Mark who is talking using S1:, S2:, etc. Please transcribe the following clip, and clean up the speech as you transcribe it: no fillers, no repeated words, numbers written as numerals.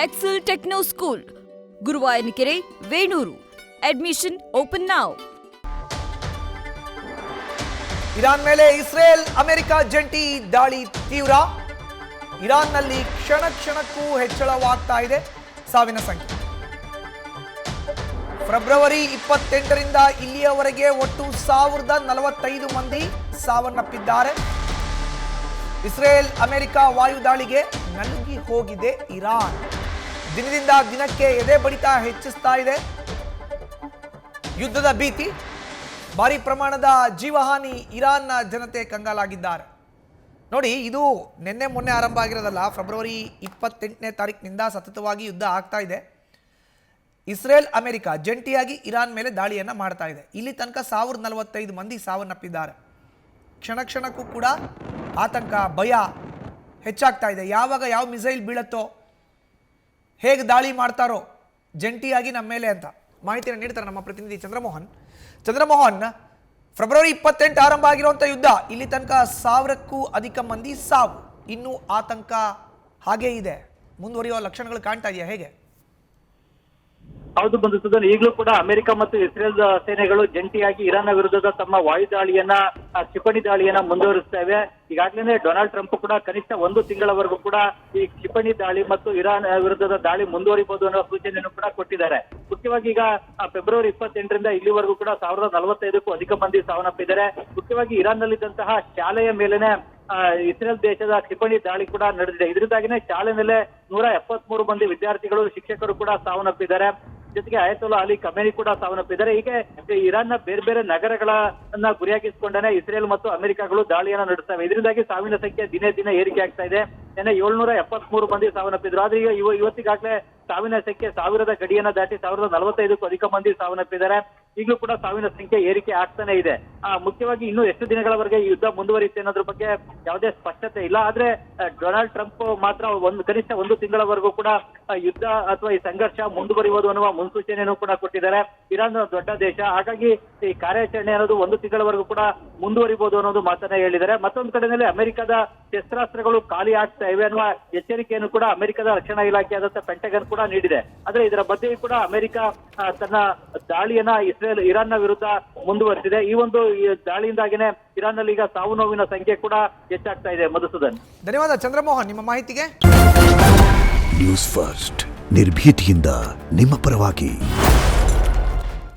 S1: Excel techno school, Guruvayanakere, Venur. Admission open now.
S2: Iran ಮೇಲೆ Israel America ಜಂಟಿ ದಾಳಿ ತೀವ್ರ. ಇರಾನ್ನಲ್ಲಿ ಕ್ಷಣ ಕ್ಷಣಕ್ಕೂ ಹೆಚ್ಚಳವಾಗ್ತಾ ಇದೆ ಸಾವಿನ ಸಂಖ್ಯೆ. ಫೆಬ್ರವರಿ 28ರಿಂದ ಇಲ್ಲಿಯವರೆಗೆ ಒಟ್ಟು 1045 ಮಂದಿ ಸಾವನ್ನಪ್ಪಿದ್ದಾರೆ. ಇಸ್ರೇಲ್ ಅಮೆರಿಕ ವಾಯುದಾಳಿಗೆ ನಲುಗಿ ಹೋಗಿದೆ ಇರಾನ್. ದಿನದಿಂದ ದಿನಕ್ಕೆ ಎದೆ ಬಡಿತ ಹೆಚ್ಚಿಸ್ತಾ ಇದೆ. ಯುದ್ಧದ ಭೀತಿ, ಭಾರಿ ಪ್ರಮಾಣದ ಜೀವಹಾನಿ, ಇರಾನ್ನ ಜನತೆ ಕಂಗಾಲಾಗಿದ್ದಾರೆ. ನೋಡಿ, ಇದು ನಿನ್ನೆ ಮೊನ್ನೆ ಆರಂಭ ಆಗಿರೋದಲ್ಲ. ಫೆಬ್ರವರಿ 28ನೇ ತಾರೀಕಿನಿಂದ ಸತತವಾಗಿ ಯುದ್ಧ ಆಗ್ತಾ ಇದೆ. ಇಸ್ರೇಲ್ ಅಮೆರಿಕ ಜಂಟಿಯಾಗಿ ಇರಾನ್ ಮೇಲೆ ದಾಳಿಯನ್ನು ಮಾಡ್ತಾ ಇದೆ. ಇಲ್ಲಿ ತನಕ 1045 ಮಂದಿ ಸಾವನ್ನಪ್ಪಿದ್ದಾರೆ. ಕ್ಷಣ ಕ್ಷಣಕ್ಕೂ ಕೂಡ ಆತಂಕ, ಭಯ ಹೆಚ್ಚಾಗ್ತಾ ಇದೆ. ಯಾವಾಗ ಯಾವ ಮಿಸೈಲ್ ಬೀಳುತ್ತೋ, ಹೇಗೆ ದಾಳಿ ಮಾಡ್ತಾರೋ ಜಂಟಿಯಾಗಿ ನಮ್ಮ ಮೇಲೆ ಅಂತ ಮಾಹಿತಿಯನ್ನು ನೀಡ್ತಾರೆ ನಮ್ಮ ಪ್ರತಿನಿಧಿ ಚಂದ್ರಮೋಹನ್. ಫೆಬ್ರವರಿ 28 ಆರಂಭ ಆಗಿರುವಂಥ ಯುದ್ಧ, ಇಲ್ಲಿ ತನಕ 1000ಕ್ಕೂ ಅಧಿಕ ಮಂದಿ ಸಾವು. ಇನ್ನೂ ಆತಂಕ ಹಾಗೇ ಇದೆ, ಮುಂದುವರಿಯುವ ಲಕ್ಷಣಗಳು ಕಾಣ್ತಾ ಇದೆಯಾ, ಹೇಗೆ?
S3: ಹೌದು ಬಂಧುಸುದನ್, ಈಗಲೂ ಕೂಡ ಅಮೆರಿಕ ಮತ್ತು ಇಸ್ರೇಲ್ ಸೇನೆಗಳು ಜಂಟಿಯಾಗಿ ಇರಾನ್ ವಿರುದ್ಧದ ತಮ್ಮ ವಾಯುದಾಳಿಯನ್ನ, ಕ್ಷಿಪಣಿ ದಾಳಿಯನ್ನ ಮುಂದುವರಿಸ್ತೇವೆ. ಈಗಾಗಲೇ ಡೊನಾಲ್ಡ್ ಟ್ರಂಪ್ ಕೂಡ ಕನಿಷ್ಠ 1 ತಿಂಗಳವರೆಗೂ ಕೂಡ ಈ ಕ್ಷಿಪಣಿ ದಾಳಿ ಮತ್ತು ಇರಾನ್ ವಿರುದ್ಧದ ದಾಳಿ ಮುಂದುವರಿಬಹುದು ಅನ್ನೋ ಸೂಚನೆಯನ್ನು ಕೂಡ ಕೊಟ್ಟಿದ್ದಾರೆ. ಮುಖ್ಯವಾಗಿ ಈಗ ಫೆಬ್ರವರಿ 28ರಿಂದ ಇಲ್ಲಿವರೆಗೂ ಕೂಡ 1045ಕ್ಕೂ ಅಧಿಕ ಮಂದಿ ಸಾವನ್ನಪ್ಪಿದ್ದಾರೆ. ಮುಖ್ಯವಾಗಿ ಇರಾನ್ ನಲ್ಲಿದ್ದಂತಹ ಶಾಲೆಯ ಮೇಲೆನೆ ಇಸ್ರೇಲ್ ದೇಶದ ಕ್ಷಿಪಣಿ ದಾಳಿ ಕೂಡ ನಡೆದಿದೆ. ಇದರಿಂದಾಗಿನೇ ಶಾಲೆ ಮೇಲೆ 173 ಮಂದಿ ವಿದ್ಯಾರ್ಥಿಗಳು, ಶಿಕ್ಷಕರು ಕೂಡ ಸಾವನ್ನಪ್ಪಿದ್ದಾರೆ. ಜೊತೆಗೆ ಅಯತೊಲ್ಲಾ ಅಲಿ ಖಮೇನಿ ಕೂಡ ಸಾವನ್ನಪ್ಪಿದ್ದಾರೆ. ಹೀಗೆ ಇರಾನ್ನ ಬೇರೆ ಬೇರೆ ನಗರಗಳನ್ನ ಗುರಿಯಾಗಿಸಿಕೊಂಡೇ ಇಸ್ರೇಲ್ ಮತ್ತು ಅಮೆರಿಕಗಳು ದಾಳಿಯನ್ನ ನಡೆಸ್ತವೆ. ಇದರಿಂದಾಗಿ ಸಾವಿನ ಸಂಖ್ಯೆ ದಿನೇ ದಿನೇ ಏರಿಕೆ ಆಗ್ತಾ ಇದೆ. ನಿನ್ನೆ 773 ಮಂದಿ ಸಾವನ್ನಪ್ಪಿದ್ರು. ಆದ್ರೆ ಈಗ ಇವತ್ತಿಗಾಗಲೇ ಸಾವಿನ ಸಂಖ್ಯೆ 1000ದ ಗಡಿಯನ್ನ ದಾಟಿ 1045ಕ್ಕೂ ಅಧಿಕ ಮಂದಿ ಸಾವನ್ನಪ್ಪಿದ್ದಾರೆ. ಈಗಲೂ ಕೂಡ ಸಾವಿನ ಸಂಖ್ಯೆ ಏರಿಕೆ ಆಗ್ತಾನೆ ಇದೆ. ಮುಖ್ಯವಾಗಿ ಇನ್ನೂ ಎಷ್ಟು ದಿನಗಳವರೆಗೆ ಈ ಯುದ್ಧ ಮುಂದುವರಿಯುತ್ತೆ ಅನ್ನೋದ್ರ ಬಗ್ಗೆ ಯಾವುದೇ ಸ್ಪಷ್ಟತೆ ಇಲ್ಲ. ಆದ್ರೆ ಡೊನಾಲ್ಡ್ ಟ್ರಂಪ್ ಮಾತ್ರ ಕನಿಷ್ಠ 1 ತಿಂಗಳವರೆಗೂ ಕೂಡ ಯುದ್ಧ ಅಥವಾ ಈ ಸಂಘರ್ಷ ಮುಂದುವರಿಯುವುದು ಅನ್ನುವ ಮುನ್ಸೂಚನೆಯನ್ನು ಕೂಡ ಕೊಟ್ಟಿದ್ದಾರೆ. ಇರಾನ್ ದೊಡ್ಡ ದೇಶ, ಹಾಗಾಗಿ ಈ ಕಾರ್ಯಾಚರಣೆ ಅನ್ನೋದು 1 ತಿಂಗಳವರೆಗೂ ಕೂಡ ಮುಂದುವರಿಬಹುದು ಅನ್ನೋದು ಮಾತನ್ನ ಹೇಳಿದ್ದಾರೆ. ಮತ್ತೊಂದು ಕಡೆಯಲ್ಲಿ ಅಮೆರಿಕದ ಶಸ್ತ್ರಾಸ್ತ್ರಗಳು ಖಾಲಿ ಆಗ್ತಾ ಇವೆ ಅನ್ನುವ ಎಚ್ಚರಿಕೆಯನ್ನು ಕೂಡ ಅಮೆರಿಕದ ರಕ್ಷಣಾ ಇಲಾಖೆಯಾದಂತಹ ಪೆಂಟಗನ್ ಕೂಡ ನೀಡಿದೆ. ಆದ್ರೆ ಇದರ ಮಧ್ಯೆಯೂ ಕೂಡ ಅಮೆರಿಕ ತನ್ನ ದಾಳಿಯನ್ನ ಇರಾನ್ನ ವಿರುದ್ಧ ಮುಂದುವರೆಸಿದೆ. ಈ ಒಂದು ದಾಳಿಯಿಂದಾಗಿನೇ ಇರಾನ್ನಲ್ಲಿ ಈಗ ಸಾವು ನೋವಿನ ಸಂಖ್ಯೆ ಕೂಡ ಹೆಚ್ಚಾಗ್ತಾ ಇದೆ. ಮಧುಸೂದನ್,
S2: ಧನ್ಯವಾದ ಚಂದ್ರಮೋಹನ್ ನಿಮ್ಮ ಮಾಹಿತಿಗೆ.
S4: ನ್ಯೂಸ್ ಫಸ್ಟ್, ನಿರ್ಭೀತಿಯಿಂದ ನಿಮ್ಮ ಪರವಾಗಿ.